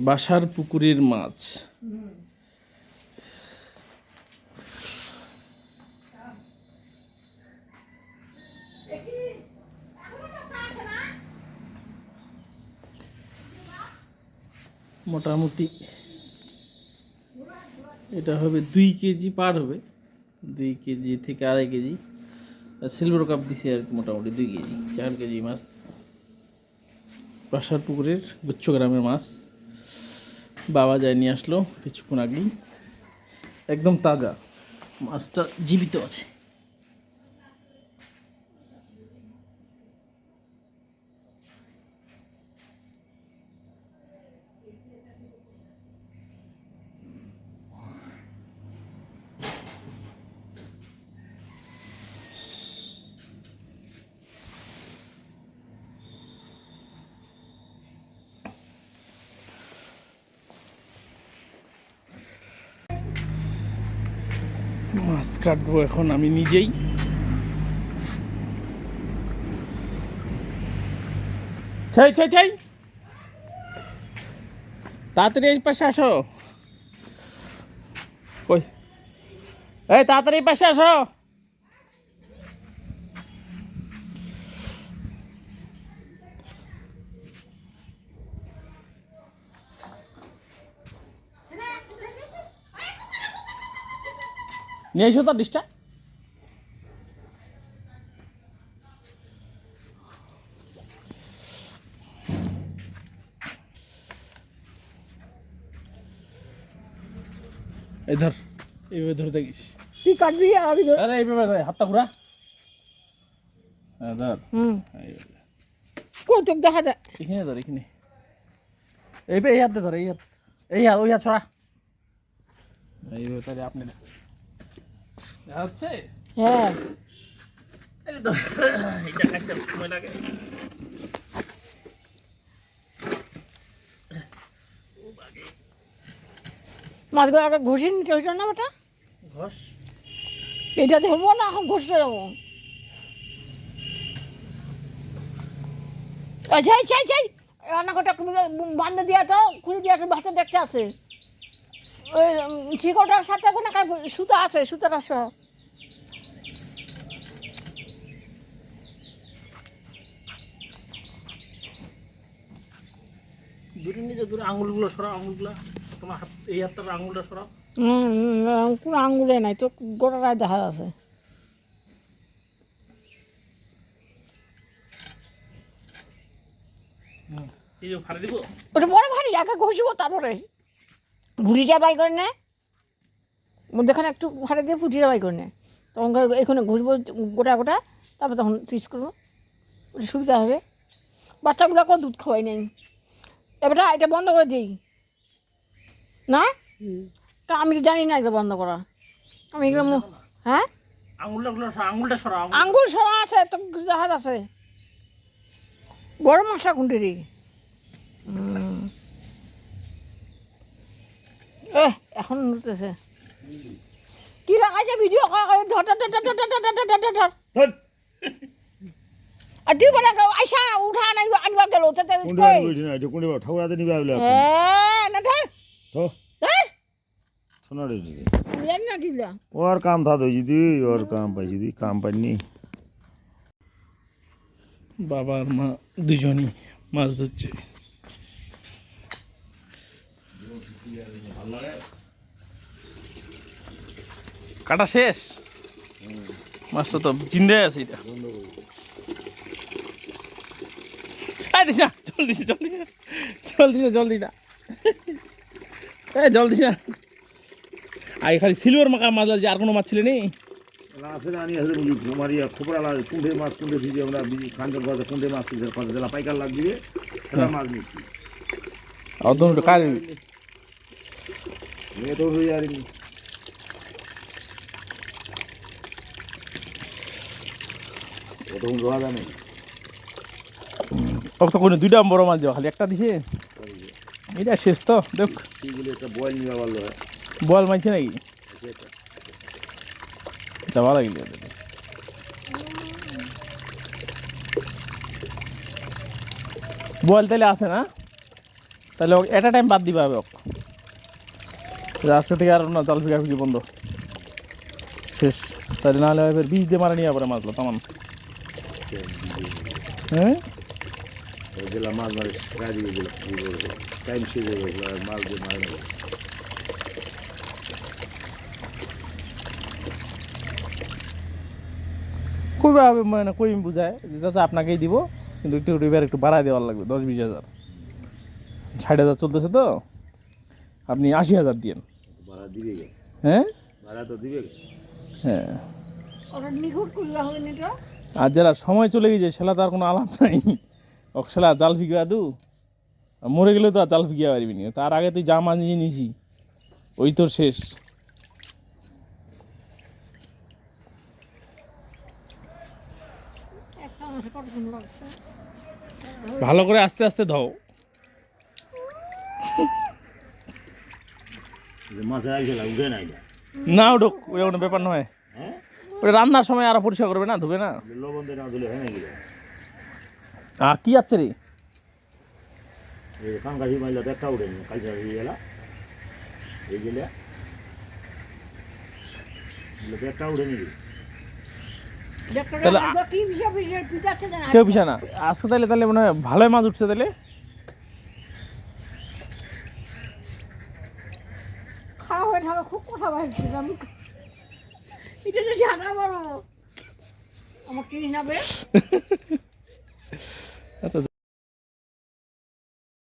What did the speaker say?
বাসার পুকুরের মাছ। মোটামুটি এটা হবে 2 কেজি পার হবে, 2 কেজি থেকে 2.5 কেজি। সিলভার কাপ দিছে আর কি, মোটামুটি 2 কেজি 4 কেজি মাছ। বাসার পুকুরের গুচ্ছ গ্রামের মাছ বাবা যায় নিয়ে আসলো কিছুক্ষণ আগেই, একদম তাজা মাছটা, জীবিত আছে। মাছ কাটবো এখন আমি নিজেই। ছাই ছাই ছাই, তাড়াতাড়ি এই পাশে আসো। কই, এই তাড়াতাড়ি এই পাশে আসো। নিয়ে এসো তো ডিশটা। এই ধর, এইভাবে ধরে থাকিস। তুই কাটবি আর আমি ধর। আরে এইভাবে ধর, হাতটা ঘুরা। হ্যাঁ ধর। কোন চোখ দেখা যায়? এখানে ধর, এখানে। এই হাতে ধর, এই হাত, এই হাত, ওই হাত ছড়া। এইভাবে তাহলে আপনি না দেখা হচ্ছে। হ্যাঁ, এই তো, এটা কাটতে সময় লাগে। মাছগুলো আগে ঘষে নিতে হইতো না বেটা? ঘষ। এটা ধরবো না, এখন ঘষতে যাবো। চাই চাই চাই, রান্নাঘরটা বান্ধে দিয়া তো, খুলে দিয়া তো, ভাতের দেখতে আছে। ওই শিকড়টার সাথে এখন একটা সুতা আছে, সুতাটা সহ। দূরে নিয়ে দূরে, আঙুলগুলো সরাও, আঙুলগুলো তোমার হাত, এই হাতটার আঙুলটা সরাও। কোনো আঙুলে নাই তো, গোটাটাই দেখা যাচ্ছে। এই যে ফাড়ে দিব। ওটা বড় ভারী, আগে ঘষবো তারপরে ভুটিটা বাই করে নেয়, মধ্যেখানে একটু ফাটে দিয়ে ফুটিটা বাই করে নেয়, তখন এখানে ঘষবো গোটা গোটা, তারপর তখন পিস করবো, ওটা সুবিধা হবে। বাচ্চাগুলোকেও দুধ খাওয়াই নেই। এবারটা এটা বন্ধ করে দিই না, তা আমি তো জানি না এটা বন্ধ করা। আমি এগুলো হ্যাঁ, আঙুলটা সরাও। আঙ্গুল সরা আছে তো, জাহাজ আছে। বড় মশলা কুন্টিরি এখন উঠতেছে। কি লাগাইছে ভিডিও ধর ধর ধর ধর ধর ধর ধর ধর ধর। আর তুই বলে আইসা উঠা নাই আনবা গেল তাতে ঠাকুর হাতে নিবে না ধর তো ধর শোনা রে জানি না কিলা ওর কাম থা দইছি তুই, ওর কাম পাইছি তুই, কাম পাইনি। বাবা আর মা দুজনই মাছ ধরছে। কাটা শেষ, মাছটা তো জিন্দে আছে। এটা দিস না, জল দিস, জল দিস না, জল দিস না, জল দিস না, জল দিস না। আগে খালি সিলভার মাখা মাছ আছে, আর কোনো মাছ ছিল নি। মারিয়া খোপড়া কুঁড়ে মাছ, কুঁড়ে ভিজে আমরা খাঞ্জল ভাজা কুঁড়ে মাছ জেলা পাইকার লাগ দিবে, সেটা মাছ নিচ্ছি। অত কার মেয়ে তো হয়ে আর তখন রোয়া জানে তো কোনো দুইটা বড় মাছ দেওয়া, খালি একটা দিছে। এটা শেষ তো দেখ, একটা বয়েল নিবা পারলো। বল মারছে নাকি? এটা ভালো লাগলো। বল তাহলে আছে না? তাহলে এট টাইম বাদ দিবা হবে ওকে। আজকে থেকে আর না জাল ফিকাফিকি বন্ধ, শেষ। তাহলে নাহলে এবার বিষ দিয়ে মারা নিয়ে পরে মাছলো তেমন। হ্যাঁ যেগুলো মাছ মারে গাড়ি দিয়ে টাইম শেষ হয়ে গেছিল, আর মাছ দিয়ে মারে না। কইবা হবে মানে কই বুঝায় যে চাচা আপনাকেই দিব, কিন্তু একটু এবার একটু বাড়ায় দেওয়ার লাগবে 10-20 হাজার। 60,000 চলতেছে তো, আপনি 80,000 দিয়েন। ভাড়া দিবে গে, হ্যাঁ ভাড়া তো দিবে গে। হ্যাঁ ওটা নিখুঁত করলে হবে না এটা। আর যারা সময় চলে গেছে সেটা তো আর কোনো আলাপ নাই। অকশালা জাল ফিকিয়া দু মরে গেলেও তো আর জাল ফিকিয়া পারবি না, তার আগে তুই যা মাছ নিয়ে নিছি ওই তোর শেষ। একটা মাসে কতক্ষণ লাগছে? ভালো করে আস্তে আস্তে ধও। মাছের আইসে না উঠে নাই, না উঠুক, ওটা কোনো ব্যাপার নয়। হ্যাঁ ওটা রান্নার সময় আরো পরিষ্কার করবে না, ধুবে না। লবণ দিয়ে না দিলে হয় নাকি? আর কি আছে রে, এই কানকাশি মাইলা তো একটা উঠে নি, কালকে গেলা এই গেলে একটা উঠে নি। তাহলে কি হিসাবে পিটাচ্ছে জানা? কেউ পিছা না আজকে, তাহলে তাহলে মনে হয় ভালোই মাছ উঠছে তাহলে। খারাপ হয়ে থাকা খুব কথা বলছি আমি, এটা তো জানা বড় আমার কি নাবে।